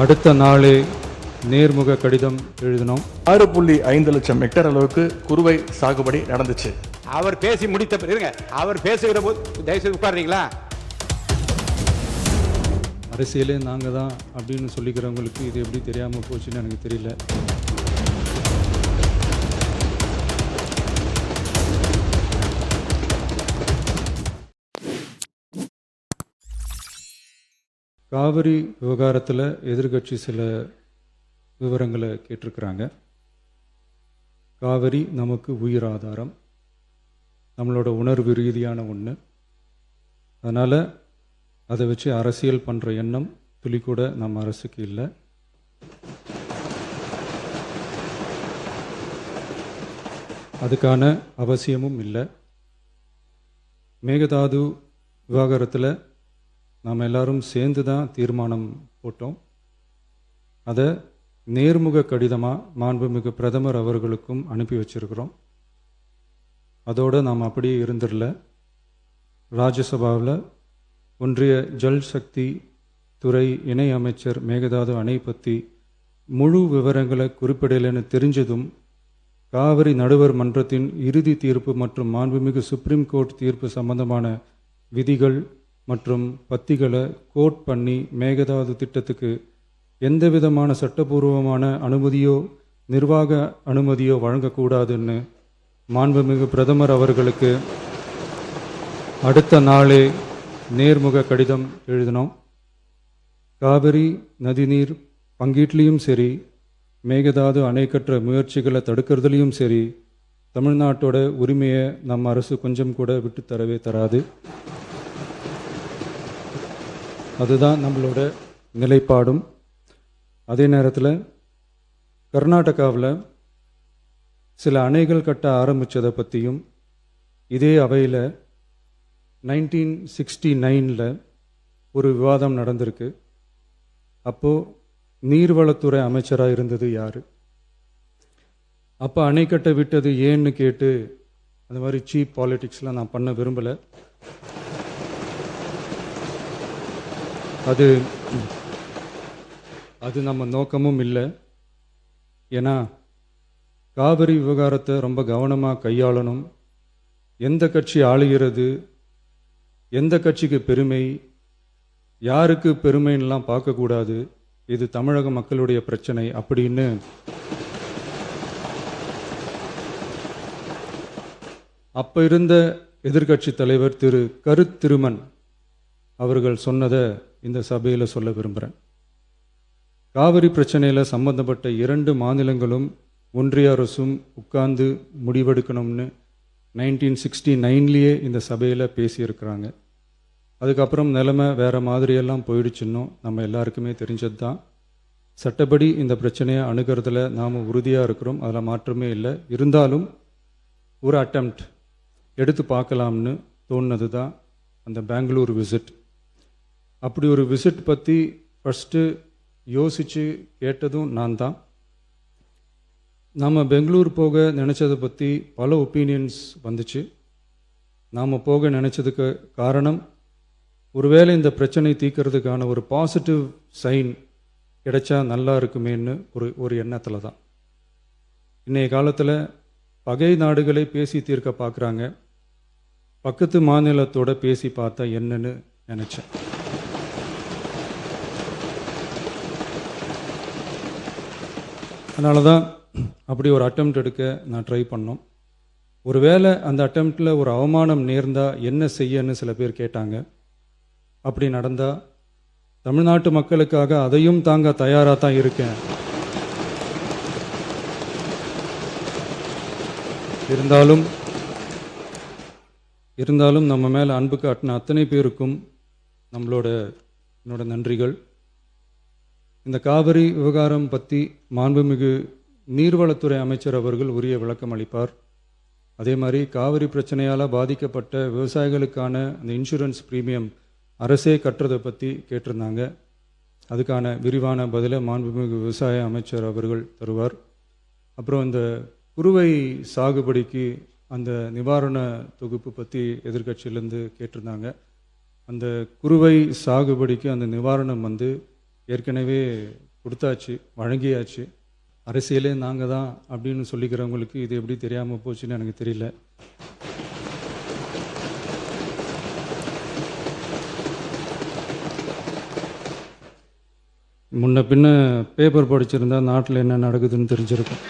அடுத்த நாளே நேர்முக கடிதம் எழுதினோம். 6.5 லட்சம் ஹெக்டேர் அளவுக்கு குறுவை சாகுபடி நடந்துச்சு. அவர் பேசி முடித்த இருங்க, அவர் பேசுகிற போது தயவுசெய்து உட்கார்றீங்களா? அரசியலே நாங்கள் தான் அப்படின்னு சொல்லிக்கிறவங்களுக்கு இது எப்படி தெரியாமல் போச்சுன்னு எனக்கு தெரியல. காவிரி விவகாரத்தில் எதிர்கட்சி சில விவரங்களை கேட்டிருக்கிறாங்க. காவிரி நமக்கு உயிர் ஆதாரம், நம்மளோட உணர்வு ரீதியான ஒன்று. அதனால் அதை வச்சு அரசியல் பண்ணுற எண்ணம் துளி கூட நம்ம அரசுக்கு இல்லை. அதுக்கான அவசியமும் இல்லை. மேகதாது விவகாரத்தில் நாம் எல்லாரும் சேர்ந்து தான் தீர்மானம் போட்டோம். அதை நேர்முக கடிதமாக மாண்புமிகு பிரதமர் அவர்களுக்கும் அனுப்பி வச்சிருக்கிறோம். அதோடு நாம் அப்படியே இருந்துடல. ராஜ்யசபாவில் ஒன்றிய ஜல் சக்தி துறை இணை அமைச்சர் மேகதாது அணை பற்றி முழு விவரங்களை குறிப்பிடலைன்னு தெரிஞ்சதும் காவிரி நடுவர் மன்றத்தின் இறுதி தீர்ப்பு மற்றும் மாண்புமிகு சுப்ரீம் கோர்ட் தீர்ப்பு சம்பந்தமான விதிகள் மற்றும் பத்திகளை கோட் பண்ணி மேகதாது திட்டத்துக்கு எந்த விதமான சட்டபூர்வமான அனுமதியோ நிர்வாக அனுமதியோ வழங்கக்கூடாதுன்னு மாண்புமிகு பிரதமர் அவர்களுக்கு அடுத்த நாளே நேர்முக கடிதம் எழுதினோம். காவிரி நதிநீர் பங்கீட்லேயும் சரி, மேகதாது அணை கட்டுற முயற்சிகளை தடுக்கிறதுலையும் சரி, தமிழ்நாட்டோட உரிமையை நம்ம அரசு கொஞ்சம் கூட விட்டு தரவே தராது. அதுதான் நம்மளோட நிலைப்பாடும். அதே நேரத்தில் கர்நாடகாவில் சில அணைகள் கட்ட ஆரம்பித்ததை பற்றியும் இதே அவையில் 1969 ஒரு விவாதம் நடந்திருக்கு. அப்போது நீர்வளத்துறை அமைச்சராக இருந்தது யார்? அப்போ அணை கட்ட விட்டது ஏன்னு கேட்டு அந்த மாதிரி சீப் பாலிட்டிக்ஸ்லாம் நான் பண்ண விரும்பலை. அது நம்ம நோக்கமும் இல்லை. ஏன்னா காவிரி விவகாரத்தை ரொம்ப கவனமாக கையாளணும். எந்த கட்சி ஆளுகிறது, எந்த கட்சிக்கு பெருமை, யாருக்கு பெருமைன்னெலாம் பார்க்கக்கூடாது. இது தமிழக மக்களுடைய பிரச்சனை அப்படின்னு அப்போ இருந்த எதிர்கட்சி தலைவர் திரு கருத்திருமன் அவர்கள் சொன்னதை இந்த சபையில் சொல்ல விரும்புகிறேன். காவிரி பிரச்சனையில் சம்பந்தப்பட்ட 2 மாநிலங்களும் ஒன்றிய அரசும் உட்கார்ந்து முடிவெடுக்கணும்னு 1969 இந்த சபையில் பேசியிருக்கிறாங்க. அதுக்கப்புறம் நிலைமை வேறு மாதிரியெல்லாம் போயிடுச்சுன்னும் நம்ம எல்லாருக்குமே தெரிஞ்சது தான். சட்டப்படி இந்த பிரச்சனையை அணுகிறதுல நாம் உறுதியாக இருக்கிறோம், அதில் மாற்றமே இல்லை. இருந்தாலும் ஒரு அட்டெம்ப்ட் எடுத்து பார்க்கலாம்னு தோணுனது தான் அந்த பெங்களூர் விசிட். அப்படி ஒரு விசிட் பற்றி ஃபஸ்ட்டு யோசித்து கேட்டதும் நான் தான். நாம் பெங்களூர் போக நினச்சதை பற்றி பல ஒப்பீனியன்ஸ் வந்துச்சு. நாம் போக நினச்சதுக்கு காரணம், ஒருவேளை இந்த பிரச்சனை தீர்க்கறதுக்கான ஒரு பாசிட்டிவ் சைன் கிடைச்சா நல்லா இருக்குமேன்னு ஒரு எண்ணத்தில் தான். இன்றைய காலத்தில் பகை நாடுகளை பேசி தீர்க்க பார்க்குறாங்க, பக்கத்து மாநிலத்தோட பேசி பார்த்தா என்னன்னு நினச்சேன். அதனால தான் அப்படி ஒரு அட்டெம்ப்ட் எடுக்க நான் ட்ரை பண்ணோம். ஒருவேளை அந்த அட்டெம்ப்டில் ஒரு அவமானம் நேர்ந்தால் என்ன செய்யன்னு சில பேர் கேட்டாங்க. அப்படி நடந்தால் தமிழ்நாட்டு மக்களுக்காக அதையும் தாங்க தயாராக தான் இருக்கேன். இருந்தாலும் நம்ம மேலே அன்பு காட்டின அத்தனை பேருக்கும் என்னோட நன்றிகள். இந்த காவிரி விவகாரம் பற்றி மாண்புமிகு நீர்வளத்துறை அமைச்சர் அவர்கள் உரிய விளக்கம் அளிப்பார். அதே மாதிரி காவிரி பிரச்சனையால் பாதிக்கப்பட்ட விவசாயிகளுக்கான அந்த இன்சூரன்ஸ் ப்ரீமியம் அரசே கட்டுறதை பற்றி கேட்டிருந்தாங்க. அதுக்கான விரிவான பதிலை மாண்புமிகு விவசாய அமைச்சர் அவர்கள் தருவார். அப்புறம் இந்த குறுவை சாகுபடிக்கு அந்த நிவாரண தொகுப்பு பற்றி எதிர்கட்சியிலேருந்து கேட்டிருந்தாங்க. அந்த குறுவை சாகுபடிக்கு அந்த நிவாரணம் ஏற்கனவே கொடுத்தாச்சு, வழங்கியாச்சு. அரசியலே நாங்கள் தான் அப்படின்னு சொல்லிக்கிறவங்களுக்கு இது எப்படி தெரியாமல் போச்சுன்னு எனக்கு தெரியல. முன்ன பின்ன பேப்பர் படிச்சிருந்தா நாட்டில் என்ன நடக்குதுன்னு தெரிஞ்சிருக்கும்.